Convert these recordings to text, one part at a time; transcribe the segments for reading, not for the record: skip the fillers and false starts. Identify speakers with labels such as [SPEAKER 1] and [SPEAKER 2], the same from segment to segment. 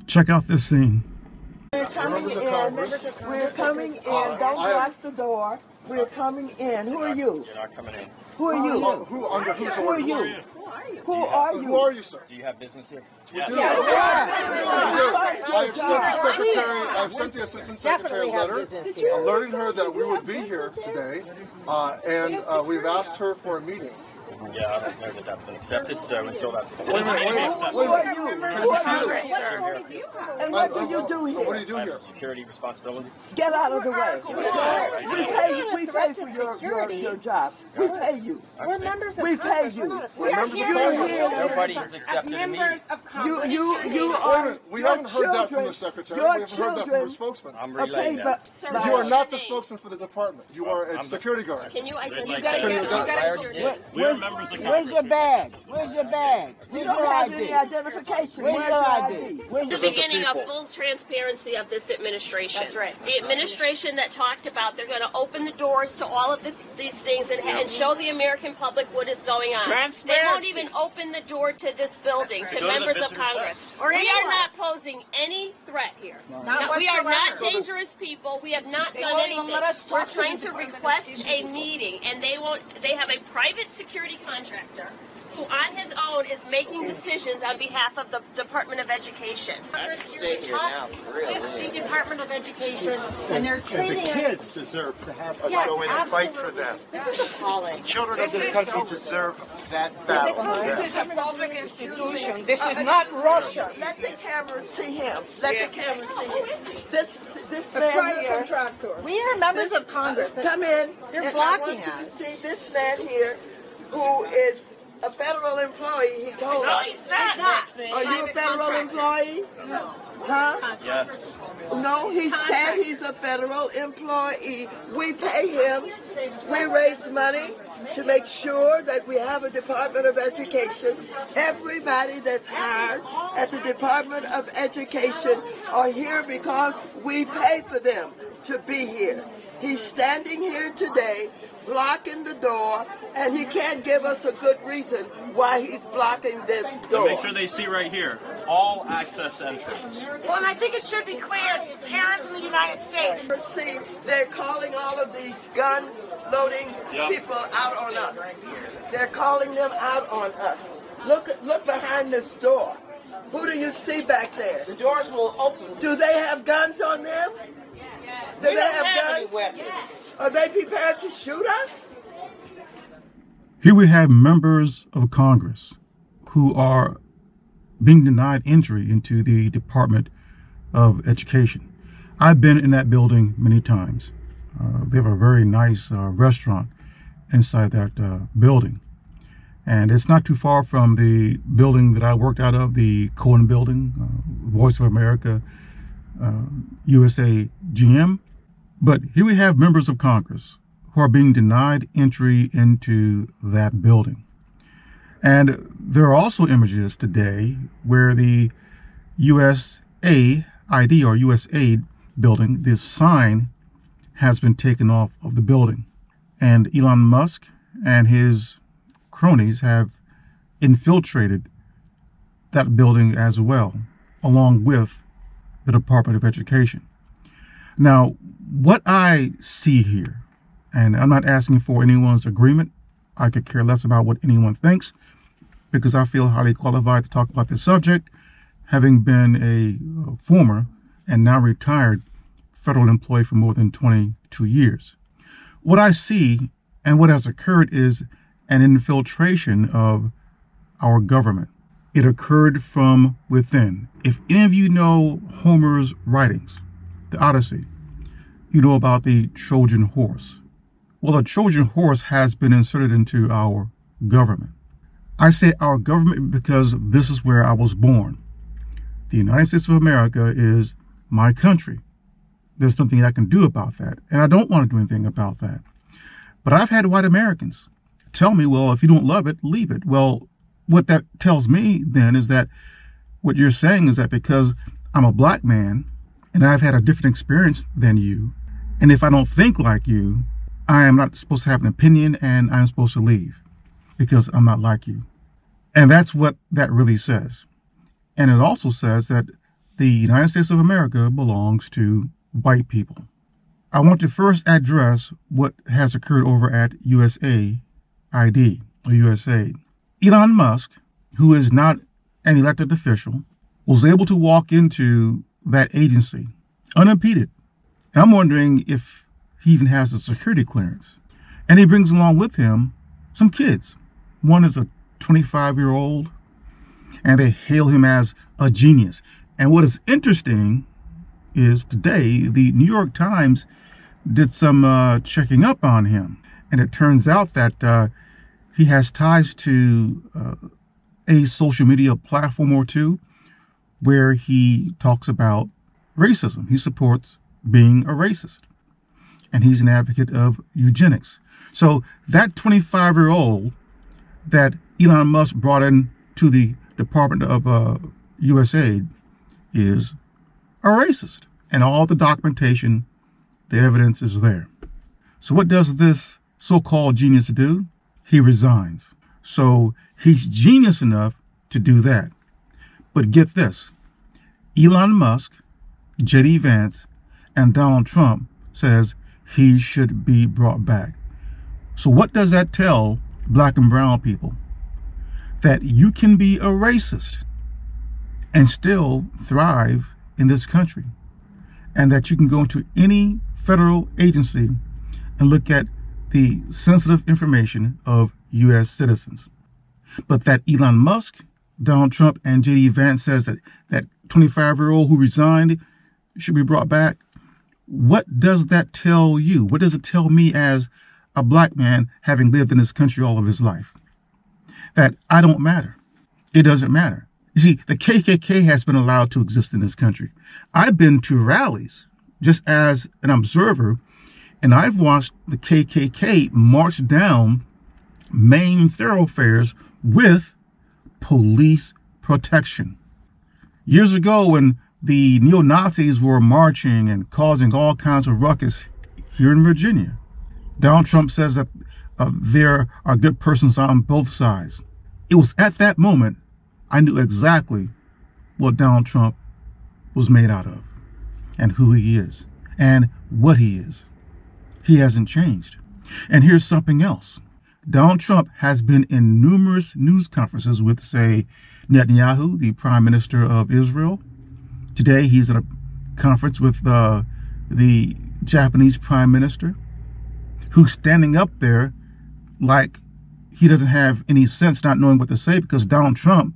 [SPEAKER 1] Check out this scene.
[SPEAKER 2] We're coming in. We're coming in. Don't lock the door. We're coming in. Who are you?
[SPEAKER 3] You're not coming in.
[SPEAKER 2] Who are you?
[SPEAKER 4] Who under whose
[SPEAKER 2] Who are
[SPEAKER 4] orders?
[SPEAKER 2] you? Who are you?
[SPEAKER 4] Who are you, sir?
[SPEAKER 3] Do you have business here?
[SPEAKER 4] I have sent the assistant secretary a letter alerting her that we would be here today, and we've asked her for a meeting.
[SPEAKER 3] Yeah, I don't know that that's been accepted, so until that's accepted.
[SPEAKER 4] Wait a minute.
[SPEAKER 2] Who are you? Who are you? And what do you do here?
[SPEAKER 4] What do you do
[SPEAKER 3] I have
[SPEAKER 4] here?
[SPEAKER 3] security responsibility.
[SPEAKER 2] Get out of the way. We pay for your job. We pay you.
[SPEAKER 5] We're members of
[SPEAKER 2] We
[SPEAKER 5] Congress.
[SPEAKER 2] pay you.
[SPEAKER 5] We are here
[SPEAKER 3] Nobody has accepted a meeting.
[SPEAKER 5] members of Congress.
[SPEAKER 2] You
[SPEAKER 4] Wait a
[SPEAKER 2] are.
[SPEAKER 4] minute. We haven't heard that from the secretary. We haven't heard that from the spokesman.
[SPEAKER 3] I'm relaying that.
[SPEAKER 4] You are not the spokesman for the department. You are a security guard.
[SPEAKER 6] Can you identify?
[SPEAKER 3] We are members of
[SPEAKER 7] Where's your bag? Where's your bag?
[SPEAKER 2] You
[SPEAKER 7] Where's
[SPEAKER 2] don't
[SPEAKER 7] your
[SPEAKER 2] have
[SPEAKER 7] ID?
[SPEAKER 2] any identification.
[SPEAKER 7] Where's
[SPEAKER 2] Where's
[SPEAKER 7] your
[SPEAKER 2] your
[SPEAKER 7] ID?
[SPEAKER 2] ID?
[SPEAKER 7] Where's
[SPEAKER 6] The
[SPEAKER 7] your
[SPEAKER 6] beginning of full transparency of this administration.
[SPEAKER 5] That's right.
[SPEAKER 6] The administration that talked about they're going to open the doors to all of these things and show the American public what is going on. They won't even open the door to this building to members of Congress. We are not posing any threat here. We are not dangerous people. We have not done anything. We're trying to request a meeting, and they won't. They have a private security contractor who on his own is making decisions on behalf of the Department of Education.
[SPEAKER 5] With the Department of Education, and they're treating
[SPEAKER 8] The
[SPEAKER 5] us.
[SPEAKER 8] kids deserve to have us
[SPEAKER 5] Yes,
[SPEAKER 8] go in and fight for them.
[SPEAKER 5] This is appalling.
[SPEAKER 8] Children of this country deserve that battle.
[SPEAKER 5] This is a public institution. This is not Russia.
[SPEAKER 2] Let the camera see him. Let the camera see him. This man here.
[SPEAKER 5] We are members of Congress.
[SPEAKER 2] Come in.
[SPEAKER 5] They're
[SPEAKER 2] and
[SPEAKER 5] blocking
[SPEAKER 2] I want you to
[SPEAKER 5] us.
[SPEAKER 2] see this man here, who is a federal employee. He told us.
[SPEAKER 5] He's not.
[SPEAKER 2] Are you a federal employee? Huh?
[SPEAKER 3] Yes.
[SPEAKER 2] No, he said he's a federal employee. We pay him. We raise money to make sure that we have a Department of Education. Everybody that's hired at the Department of Education are here because we pay for them to be here. He's standing here today, blocking the door, and he can't give us a good reason why he's blocking this door.
[SPEAKER 9] Make sure they see right here, all access entrance.
[SPEAKER 5] Well, and I think it should be clear to parents in the United States.
[SPEAKER 2] See, they're calling all of these gun-loading people out on us. They're calling them out on us. Look behind this door. Who do you see back there?
[SPEAKER 7] The doors will open.
[SPEAKER 2] Do they have guns on them? Do they have guns?
[SPEAKER 7] Weapons.
[SPEAKER 2] Are they prepared to shoot us?
[SPEAKER 1] Here we have members of Congress who are being denied entry into the Department of Education. I've been in that building many times. They have a very nice restaurant inside that building. And it's not too far from the building that I worked out of, the Cohen building, Voice of America, USA GM. But here we have members of Congress who are being denied entry into that building. And there are also images today where the USAID or USAID building, this sign has been taken off of the building. And Elon Musk and his cronies have infiltrated that building as well, along with the Department of Education. Now, what I see here, and I'm not asking for anyone's agreement. I could care less about what anyone thinks because I feel highly qualified to talk about this subject, having been a former and now retired federal employee for more than 22 years. What I see and what has occurred is an infiltration of our government. It occurred from within. If any of you know Homer's writings, the Odyssey, you know about the Trojan horse. Well, a Trojan horse has been inserted into our government. I say our government because this is where I was born. The United States of America is my country. There's something I can do about that, and I don't want to do anything about that. But I've had white Americans tell me, well, if you don't love it, leave it. Well, what that tells me then is that what you're saying is that because I'm a black man and I've had a different experience than you, and if I don't think like you, I am not supposed to have an opinion and I'm supposed to leave because I'm not like you. And that's what that really says. And it also says that the United States of America belongs to white people. I want to first address what has occurred over at USAID or USAID. Elon Musk, who is not an elected official, was able to walk into that agency unimpeded. And I'm wondering if he even has a security clearance. And he brings along with him some kids. One is a 25-year-old, and they hail him as a genius. And what is interesting is today, the New York Times did some checking up on him. And it turns out that he has ties to a social media platform or two where he talks about racism. He supports being a racist. And he's an advocate of eugenics. So that 25-year-old that Elon Musk brought in to the Department of USAID is a racist. And all the documentation, the evidence is there. So what does this so-called genius do? He resigns. So he's genius enough to do that. But get this, Elon Musk, J.D. Vance, and Donald Trump says he should be brought back. So what does that tell black and brown people? That you can be a racist and still thrive in this country. And that you can go into any federal agency and look at the sensitive information of U.S. citizens. But that Elon Musk, Donald Trump, and J.D. Vance says that 25-year-old who resigned should be brought back. What does that tell you? What does it tell me as a black man having lived in this country all of his life? That I don't matter. It doesn't matter. You see, the KKK has been allowed to exist in this country. I've been to rallies just as an observer, and I've watched the KKK march down main thoroughfares with police protection. Years ago, when the neo-Nazis were marching and causing all kinds of ruckus here in Virginia, Donald Trump says that there are good persons on both sides. It was at that moment I knew exactly what Donald Trump was made out of and who he is and what he is. He hasn't changed. And here's something else. Donald Trump has been in numerous news conferences with, say, Netanyahu, the Prime Minister of Israel. Today, he's at a conference with the Japanese Prime Minister, who's standing up there like he doesn't have any sense, not knowing what to say, because Donald Trump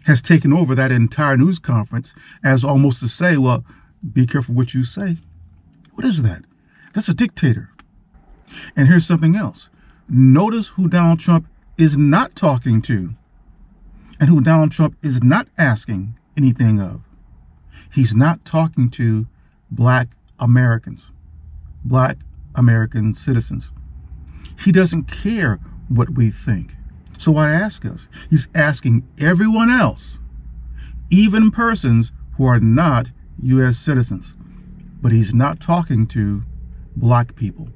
[SPEAKER 1] has taken over that entire news conference as almost to say, well, be careful what you say. What is that? That's a dictator. And here's something else. Notice who Donald Trump is not talking to and who Donald Trump is not asking anything of. He's not talking to black Americans, black American citizens. He doesn't care what we think. So why ask us? He's asking everyone else, even persons who are not U.S. citizens. But he's not talking to black people.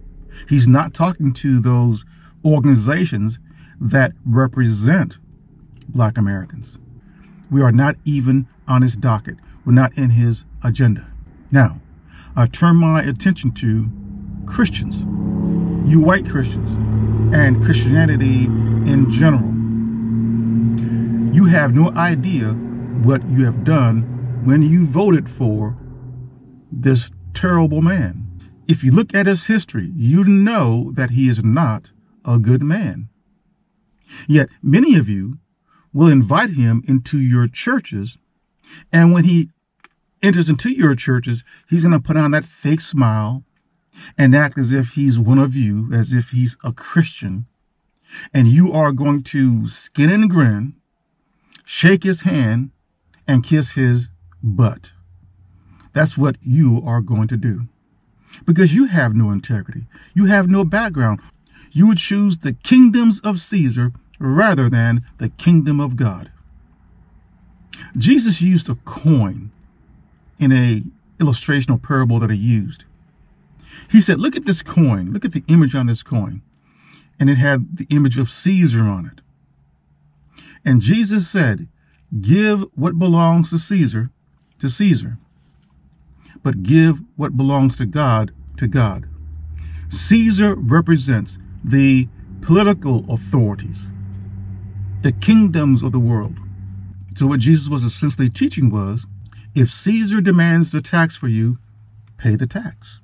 [SPEAKER 1] He's not talking to those organizations that represent black Americans. We are not even on his docket. We're not in his agenda. Now, I turn my attention to Christians, you white Christians, and Christianity in general. You have no idea what you have done when you voted for this terrible man. If you look at his history, you know that he is not a good man. Yet many of you will invite him into your churches, and when he enters into your churches, he's going to put on that fake smile and act as if he's one of you, as if he's a Christian, and you are going to skin and grin, shake his hand, and kiss his butt. That's what you are going to do. Because you have no integrity. You have no background. You would choose the kingdoms of Caesar rather than the kingdom of God. Jesus used a coin in a illustrational parable that he used. He said, look at this coin. Look at the image on this coin. And it had the image of Caesar on it. And Jesus said, give what belongs to Caesar to Caesar, but give what belongs to God to God. Caesar represents the political authorities, the kingdoms of the world. So what Jesus was essentially teaching was, if Caesar demands the tax for you, pay the tax.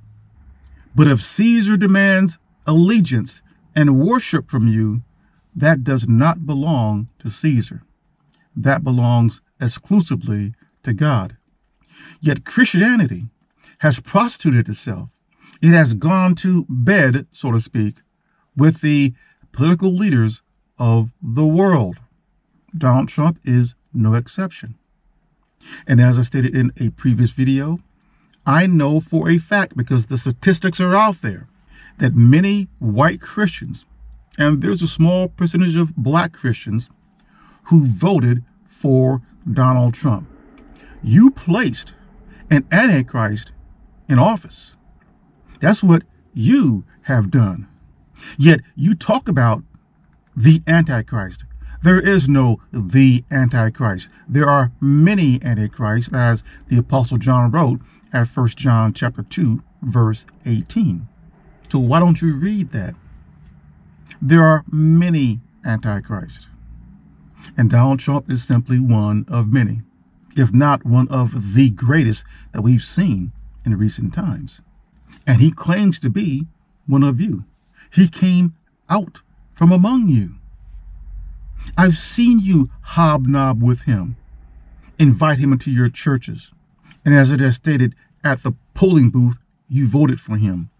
[SPEAKER 1] But if Caesar demands allegiance and worship from you, that does not belong to Caesar. That belongs exclusively to God. Yet Christianity has prostituted itself. It has gone to bed, so to speak, with the political leaders of the world. Donald Trump is no exception. And as I stated in a previous video, I know for a fact, because the statistics are out there, that many white Christians, and there's a small percentage of black Christians, who voted for Donald Trump. You placed an Antichrist in office. That's what you have done. Yet you talk about the Antichrist. There is no the Antichrist. There are many Antichrists, as the Apostle John wrote at 1 John chapter 2, verse 18. So why don't you read that? There are many Antichrists. And Donald Trump is simply one of many, if not one of the greatest that we've seen in recent times. And he claims to be one of you. He came out from among you. I've seen you hobnob with him, invite him into your churches. And as it is stated at the polling booth, you voted for him.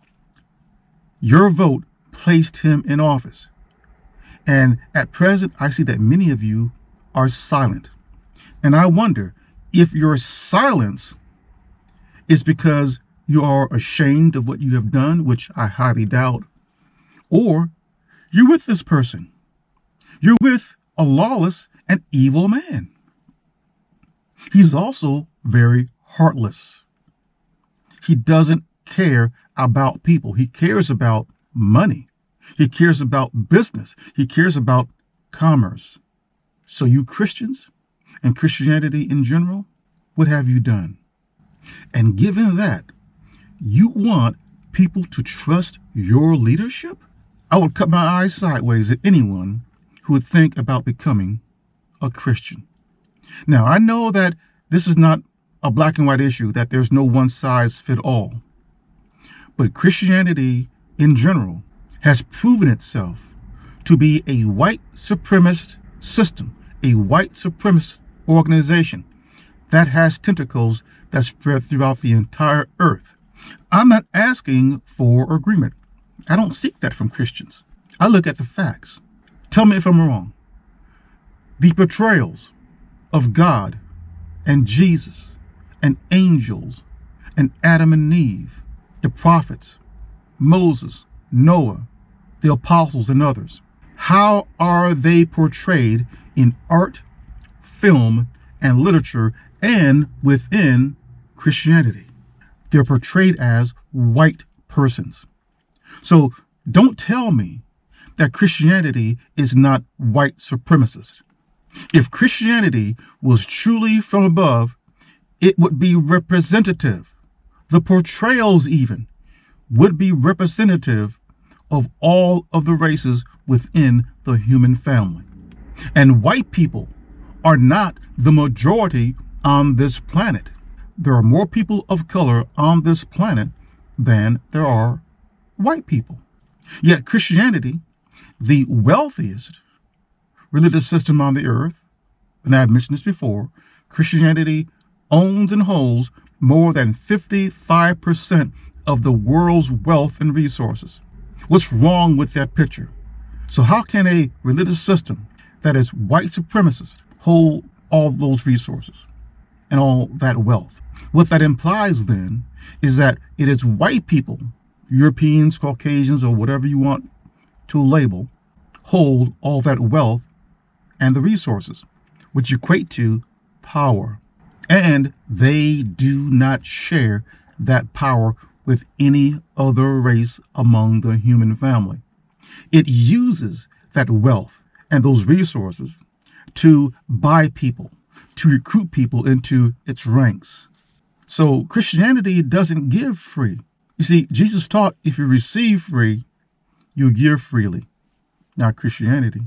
[SPEAKER 1] Your vote placed him in office. And at present, I see that many of you are silent. And I wonder if your silence is because you are ashamed of what you have done, which I highly doubt, or you're with this person. You're with a lawless and evil man. He's also very heartless. He doesn't care about people. He cares about money. He cares about business. He cares about commerce. So you Christians and Christianity in general, what have you done? And given that you want people to trust your leadership, I would cut my eyes sideways at anyone who would think about becoming a Christian. Now, I know that this is not a black and white issue, that there's no one size fit all. But Christianity in general has proven itself to be a white supremacist system, a white supremacist organization that has tentacles that spread throughout the entire earth. I'm not asking for agreement. I don't seek that from Christians. I look at the facts. Tell me if I'm wrong. The portrayals of God and Jesus and angels and Adam and Eve, the prophets, Moses, Noah, the apostles, and others. How are they portrayed in art, film, and literature, and within Christianity? They're portrayed as white persons. So don't tell me that Christianity is not white supremacist. If Christianity was truly from above, it would be representative. The portrayals even would be representative of all of the races within the human family. And white people are not the majority on this planet. There are more people of color on this planet than there are white people. Yet Christianity, the wealthiest religious system on the earth, and I've mentioned this before, Christianity owns and holds more than 55% of the world's wealth and resources. What's wrong with that picture? So how can a religious system that is white supremacist hold all those resources and all that wealth? What that implies then is that it is white people, Europeans, Caucasians, or whatever you want to label, hold all that wealth and the resources, which equate to power. And they do not share that power with any other race among the human family. It uses that wealth and those resources to buy people, to recruit people into its ranks. So Christianity doesn't give free. You see, Jesus taught if you receive free, you give freely. Now Christianity,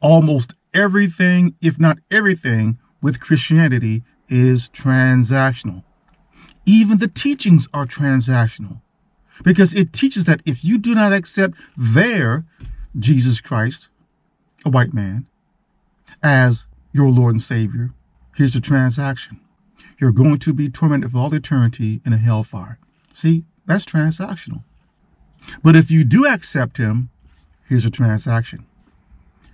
[SPEAKER 1] almost everything, if not everything, with Christianity is transactional. Even the teachings are transactional, because it teaches that if you do not accept their Jesus Christ, a white man, as your Lord and Savior, here's a transaction. You're going to be tormented for all eternity in a hellfire. See, that's transactional. But if you do accept him, here's a transaction.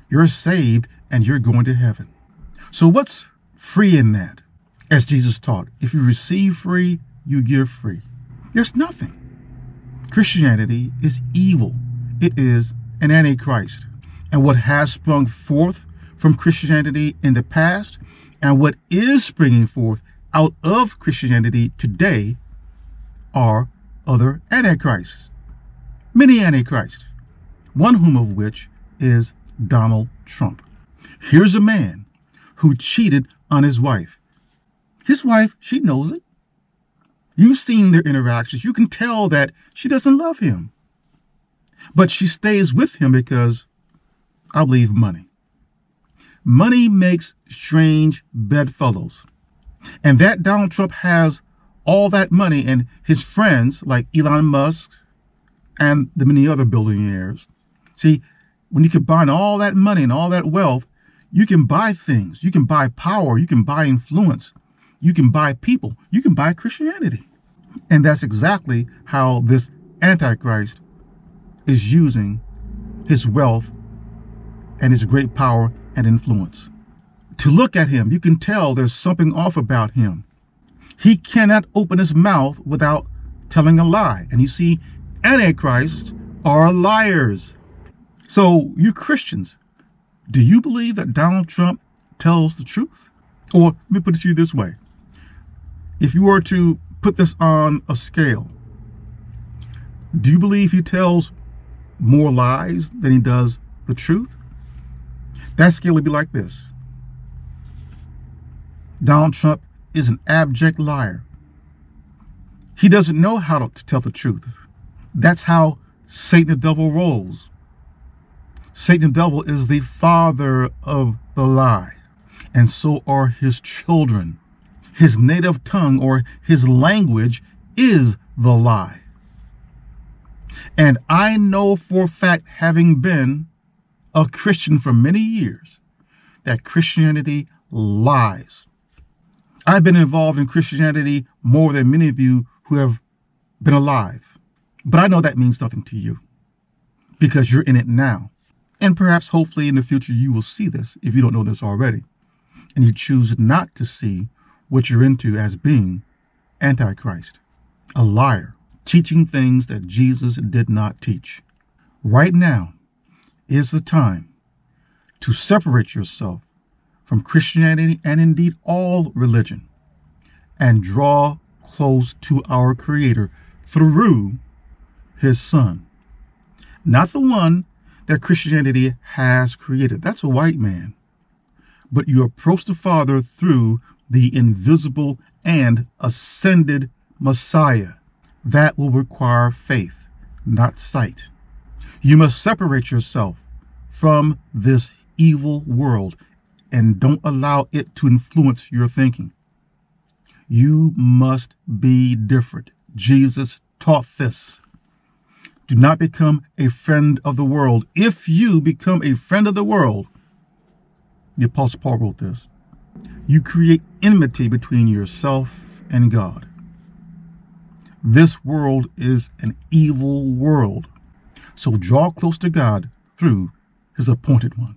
[SPEAKER 1] You're saved and you're going to heaven. So what's free in that? As Jesus taught, if you receive free, you give free. There's nothing. Christianity is evil. It is an antichrist. And what has sprung forth from Christianity in the past and what is springing forth out of Christianity today are other antichrists. Many antichrists, one whom of which is Donald Trump. Here's a man who cheated on his wife. His wife, she knows it. You've seen their interactions. You can tell that she doesn't love him. But she stays with him because, I believe, money. Money makes strange bedfellows. And that Donald Trump has all that money, and his friends like Elon Musk and the many other billionaires. See, when you combine all that money and all that wealth, you can buy things. You can buy power. You can buy influence. You can buy people. You can buy Christianity. And that's exactly how this Antichrist is using his wealth and his great power and influence. To look at him, you can tell there's something off about him. He cannot open his mouth without telling a lie. And you see, Antichrists are liars. So you Christians, do you believe that Donald Trump tells the truth? Or let me put it to you this way. If you were to put this on a scale, do you believe he tells more lies than he does the truth? That scale would be like this. Donald Trump is an abject liar. He doesn't know how to tell the truth. That's how Satan the devil rolls. Satan the devil is the father of the lie, and so are his children. His native tongue or his language is the lie. And I know for a fact, having been a Christian for many years, that Christianity lies. I've been involved in Christianity more than many of you who have been alive. But I know that means nothing to you because you're in it now. And perhaps, hopefully, in the future, you will see this if you don't know this already. And you choose not to see what you're into as being Antichrist, a liar, teaching things that Jesus did not teach. Right now is the time to separate yourself from Christianity and indeed all religion and draw close to our Creator through his Son. Not the one that Christianity has created. That's a white man. But you approach the Father through the invisible and ascended Messiah. That will require faith, not sight. You must separate yourself from this evil world and don't allow it to influence your thinking. You must be different. Jesus taught this. Do not become a friend of the world. If you become a friend of the world, the Apostle Paul wrote this, you create enmity between yourself and God. This world is an evil world. So draw close to God through his appointed one.